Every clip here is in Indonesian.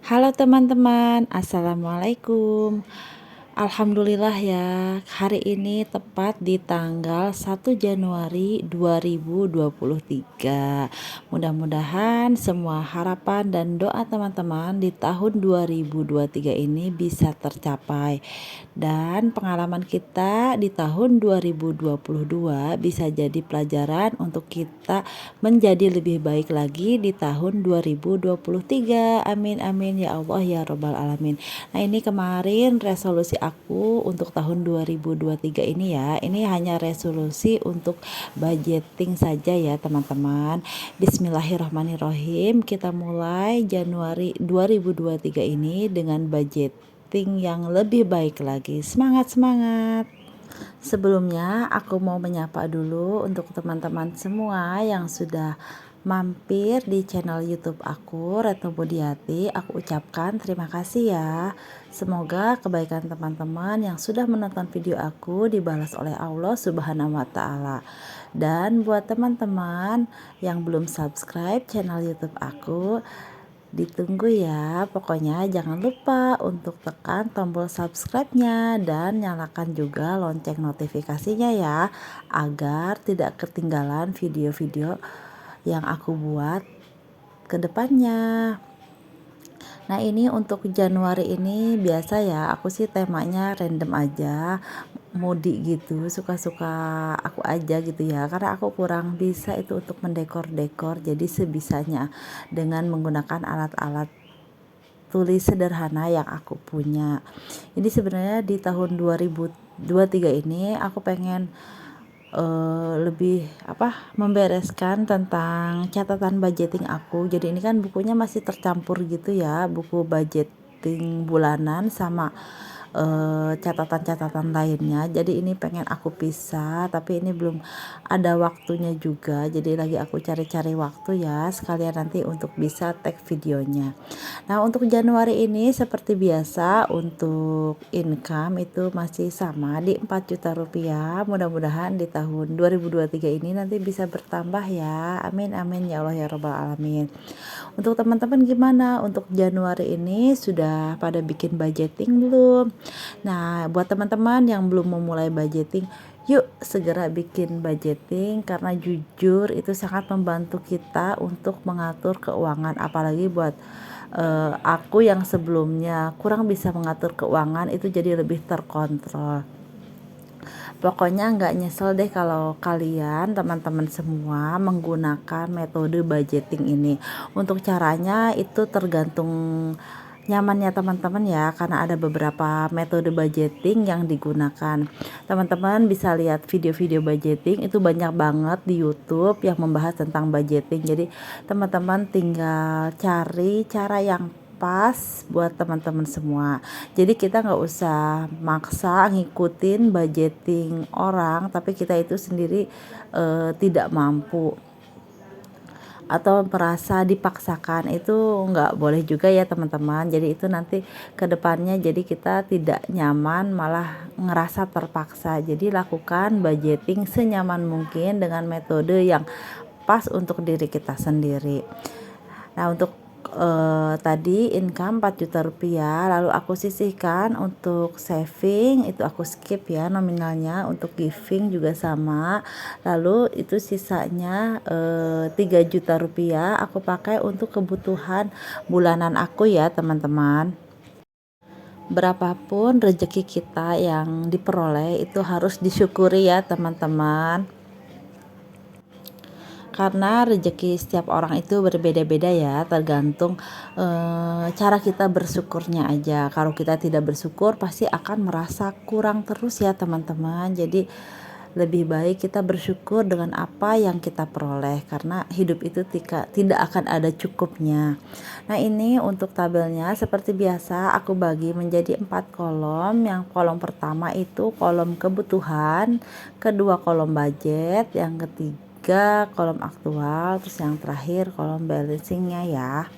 Halo teman-teman, assalamualaikum. Alhamdulillah ya, hari ini tepat di tanggal 1 Januari 2023. Mudah-mudahan semua harapan dan doa teman-teman di tahun 2023 ini bisa tercapai. Dan pengalaman kita di tahun 2022 bisa jadi pelajaran untuk kita menjadi lebih baik lagi di tahun 2023. Amin amin ya Allah ya Rabbal alamin. Nah, ini kemarin resolusi aku untuk tahun 2023 ini ya. Ini hanya resolusi untuk budgeting saja ya teman-teman. Bismillahirrahmanirrahim. Kita mulai Januari 2023 ini dengan budgeting yang lebih baik lagi. Semangat semangat. Sebelumnya aku mau menyapa dulu untuk teman-teman semua yang sudah mampir di channel YouTube aku, Retno Budiati. Aku ucapkan terima kasih ya. Semoga kebaikan teman-teman yang sudah menonton video aku dibalas oleh Allah Subhanahu wa taala. Dan buat teman-teman yang belum subscribe channel YouTube aku, ditunggu ya. Pokoknya jangan lupa untuk tekan tombol subscribe-nya dan nyalakan juga lonceng notifikasinya ya, agar tidak ketinggalan video-video yang aku buat ke depannya. Nah, ini untuk Januari ini biasa ya, aku sih temanya random aja, mudi gitu, suka-suka aku aja gitu ya, karena aku kurang bisa itu untuk mendekor-dekor, jadi sebisanya dengan menggunakan alat-alat tulis sederhana yang aku punya. Ini sebenarnya di tahun 2023 ini aku pengen lebih membereskan tentang catatan budgeting aku. Jadi ini kan bukunya masih tercampur gitu ya, buku budgeting bulanan sama catatan-catatan lainnya. Jadi ini pengen aku pisah, tapi ini belum ada waktunya juga. Jadi lagi aku cari-cari waktu ya, sekalian nanti untuk bisa tag videonya. Nah, untuk Januari ini seperti biasa untuk income itu masih sama di 4 juta rupiah. Mudah-mudahan di tahun 2023 ini nanti bisa bertambah ya. Amin amin ya Allah ya Rabbal alamin. Untuk teman-teman gimana? Untuk Januari ini sudah pada bikin budgeting belum? Nah, buat teman-teman yang belum memulai budgeting, yuk segera bikin budgeting, karena jujur itu sangat membantu kita untuk mengatur keuangan, apalagi buat aku yang sebelumnya kurang bisa mengatur keuangan, itu jadi lebih terkontrol. Pokoknya nggak nyesel deh kalau kalian teman-teman semua menggunakan metode budgeting ini. Untuk caranya itu tergantung nyamannya teman-teman ya, karena ada beberapa metode budgeting yang digunakan. Teman-teman bisa lihat video-video budgeting, itu banyak banget di YouTube yang membahas tentang budgeting. Jadi teman-teman tinggal cari cara yang pas buat teman-teman semua. Jadi kita nggak usah maksa ngikutin budgeting orang, tapi kita itu sendiri tidak mampu atau merasa dipaksakan, itu nggak boleh juga ya teman-teman. Jadi itu nanti kedepannya jadi kita tidak nyaman, malah ngerasa terpaksa. Jadi lakukan budgeting senyaman mungkin dengan metode yang pas untuk diri kita sendiri. Nah, untuk tadi income 4 juta rupiah, lalu aku sisihkan untuk saving, itu aku skip ya nominalnya. Untuk giving juga sama, lalu itu sisanya 3 juta rupiah aku pakai untuk kebutuhan bulanan aku ya teman-teman. Berapapun rezeki kita yang diperoleh itu harus disyukuri ya teman-teman, karena rezeki setiap orang itu berbeda-beda ya, tergantung cara kita bersyukurnya aja. Kalau kita tidak bersyukur pasti akan merasa kurang terus ya teman-teman. Jadi lebih baik kita bersyukur dengan apa yang kita peroleh, karena hidup itu tidak akan ada cukupnya. Nah, ini untuk tabelnya seperti biasa aku bagi menjadi 4 kolom. Yang kolom pertama itu kolom kebutuhan, kedua kolom budget, yang ketiga kolom aktual, terus yang terakhir kolom balancingnya ya.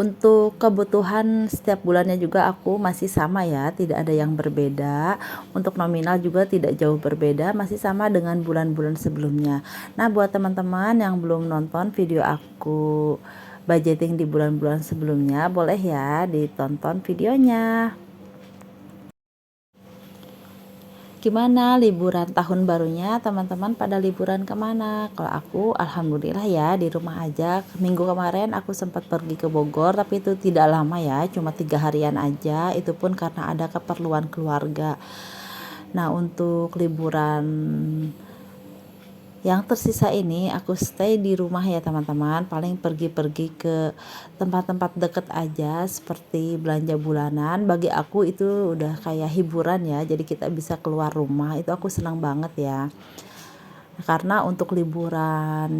Untuk kebutuhan setiap bulannya juga aku masih sama ya, tidak ada yang berbeda. Untuk nominal juga tidak jauh berbeda, masih sama dengan bulan-bulan sebelumnya. Nah, buat teman-teman yang belum nonton video aku budgeting di bulan-bulan sebelumnya, boleh ya ditonton videonya. Gimana liburan tahun barunya teman-teman, pada liburan kemana? Kalau aku alhamdulillah ya di rumah aja. Minggu kemarin aku sempat pergi ke Bogor, tapi itu tidak lama ya, cuma 3 harian aja, itu pun karena ada keperluan keluarga. Nah, untuk liburan yang tersisa ini aku stay di rumah ya teman-teman, paling pergi-pergi ke tempat-tempat deket aja seperti belanja bulanan. Bagi aku itu udah kayak hiburan ya, jadi kita bisa keluar rumah, itu aku senang banget ya. Karena untuk liburan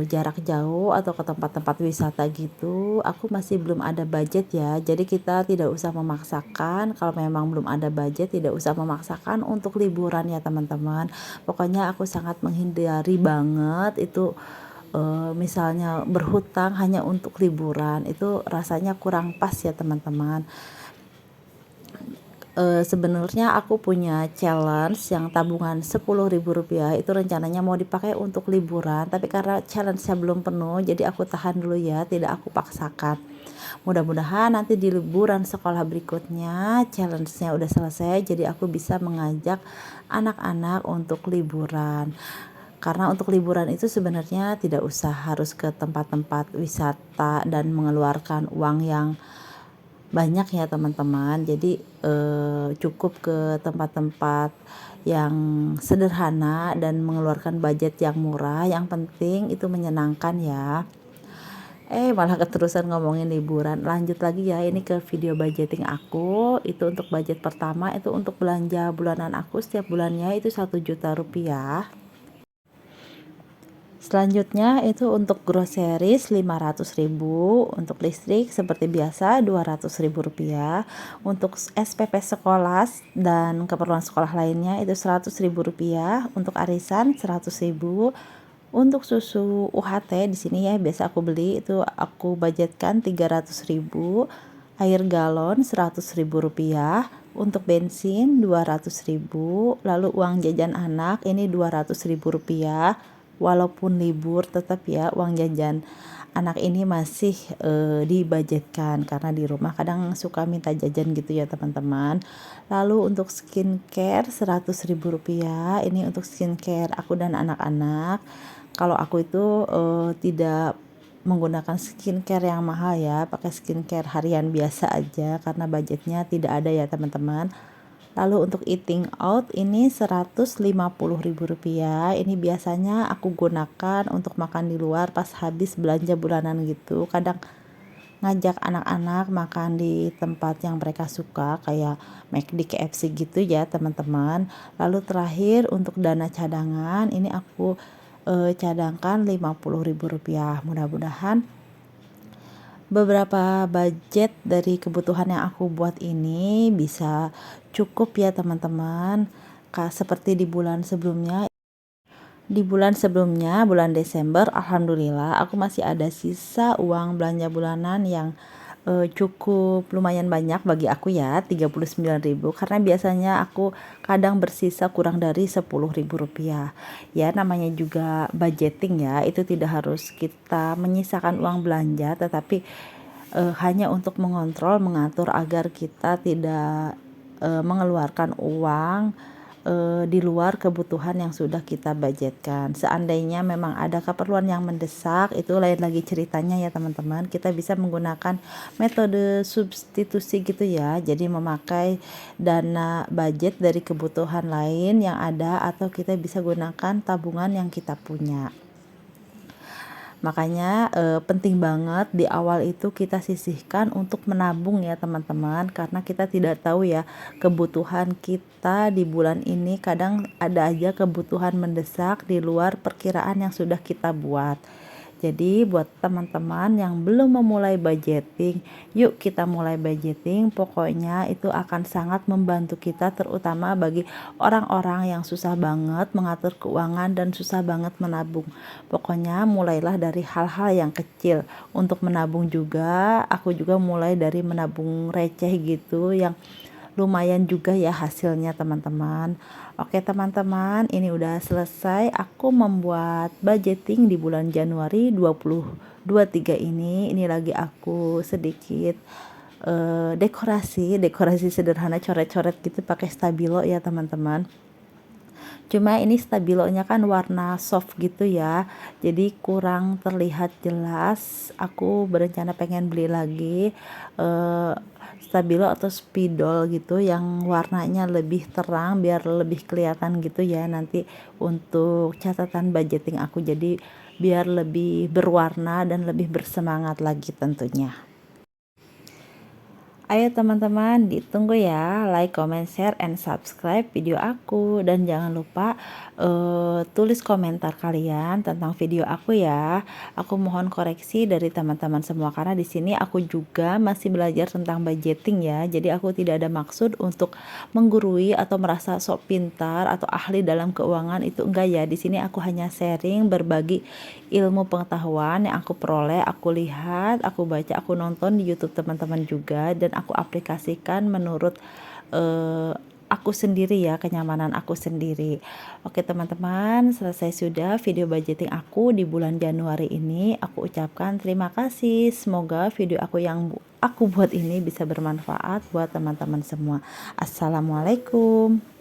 jarak jauh atau ke tempat-tempat wisata gitu, aku masih belum ada budget ya. Jadi kita tidak usah memaksakan, kalau memang belum ada budget tidak usah memaksakan untuk liburan ya teman-teman. Pokoknya aku sangat menghindari banget itu misalnya berhutang hanya untuk liburan, itu rasanya kurang pas ya teman-teman. Sebenarnya aku punya challenge yang tabungan Rp10.000 itu rencananya mau dipakai untuk liburan, tapi karena challenge-nya belum penuh jadi aku tahan dulu ya, tidak aku paksakan. Mudah-mudahan nanti di liburan sekolah berikutnya challenge-nya udah selesai, jadi aku bisa mengajak anak-anak untuk liburan. Karena untuk liburan itu sebenarnya tidak usah harus ke tempat-tempat wisata dan mengeluarkan uang yang banyak ya teman-teman. Jadi cukup ke tempat-tempat yang sederhana dan mengeluarkan budget yang murah, yang penting itu menyenangkan ya. Malah keterusan ngomongin liburan. Lanjut lagi ya, ini ke video budgeting aku. Itu untuk budget pertama, itu untuk belanja bulanan aku setiap bulannya itu 1 juta rupiah. Selanjutnya itu untuk groceries 500.000, untuk listrik seperti biasa 200.000 rupiah, untuk SPP sekolah dan keperluan sekolah lainnya itu 100.000 rupiah, untuk arisan 100.000, untuk susu UHT di sini ya biasa aku beli itu aku budgetkan 300.000, air galon 100.000 rupiah, untuk bensin 200.000, lalu uang jajan anak ini 200.000 rupiah. Walaupun libur tetap ya uang jajan anak ini masih dibudgetkan karena di rumah kadang suka minta jajan gitu ya teman-teman. Lalu untuk skincare 100.000 rupiah, ini untuk skincare aku dan anak-anak. Kalau aku itu tidak menggunakan skincare yang mahal ya, pakai skincare harian biasa aja karena budgetnya tidak ada ya teman-teman. Lalu untuk eating out ini 150.000 rupiah. Ini biasanya aku gunakan untuk makan di luar pas habis belanja bulanan gitu. Kadang ngajak anak-anak makan di tempat yang mereka suka kayak McD, KFC gitu ya teman-teman. Lalu terakhir untuk dana cadangan ini aku cadangkan 50.000 rupiah. Mudah-mudahan beberapa budget dari kebutuhan yang aku buat ini bisa cukup ya teman-teman. Seperti di bulan sebelumnya, bulan Desember, alhamdulillah aku masih ada sisa uang belanja bulanan yang cukup lumayan banyak bagi aku ya, 39.000, karena biasanya aku kadang bersisa kurang dari 10.000 rupiah. Ya namanya juga budgeting ya, itu tidak harus kita menyisakan uang belanja, tetapi hanya untuk mengontrol, mengatur agar kita tidak mengeluarkan uang di luar kebutuhan yang sudah kita budgetkan. Seandainya memang ada keperluan yang mendesak, itu lain lagi ceritanya ya teman-teman. Kita bisa menggunakan metode substitusi gitu ya. Jadi memakai dana budget dari kebutuhan lain yang ada, atau kita bisa gunakan tabungan yang kita punya. Makanya penting banget di awal itu kita sisihkan untuk menabung ya teman-teman, karena kita tidak tahu ya kebutuhan kita di bulan ini, kadang ada aja kebutuhan mendesak di luar perkiraan yang sudah kita buat. Jadi buat teman-teman yang belum memulai budgeting, yuk kita mulai budgeting. Pokoknya itu akan sangat membantu kita, terutama bagi orang-orang yang susah banget mengatur keuangan dan susah banget menabung. Pokoknya mulailah dari hal-hal yang kecil. Untuk menabung juga, aku juga mulai dari menabung receh gitu yang lumayan juga ya hasilnya teman-teman. Oke teman-teman, ini udah selesai aku membuat budgeting di bulan Januari 2023 ini. Ini lagi aku sedikit dekorasi sederhana, coret-coret gitu pakai stabilo ya teman-teman. Cuma ini stabilonya kan warna soft gitu ya, jadi kurang terlihat jelas. Aku berencana pengen beli lagi stabilo atau spidol gitu yang warnanya lebih terang biar lebih kelihatan gitu ya nanti untuk catatan budgeting aku, jadi biar lebih berwarna dan lebih bersemangat lagi tentunya. Ayo teman-teman, ditunggu ya like, comment, share, and subscribe video aku. Dan jangan lupa tulis komentar kalian tentang video aku ya. Aku mohon koreksi dari teman-teman semua karena di sini aku juga masih belajar tentang budgeting ya. Jadi aku tidak ada maksud untuk menggurui atau merasa sok pintar atau ahli dalam keuangan, itu enggak ya. Di sini aku hanya sharing, berbagi ilmu pengetahuan yang aku peroleh, aku lihat, aku baca, aku nonton di YouTube teman-teman juga, dan aku aplikasikan menurut aku sendiri ya, kenyamanan aku sendiri. Oke teman-teman, selesai sudah video budgeting aku di bulan Januari ini. Aku ucapkan terima kasih. Semoga video aku yang aku buat ini bisa bermanfaat buat teman-teman semua. Assalamualaikum.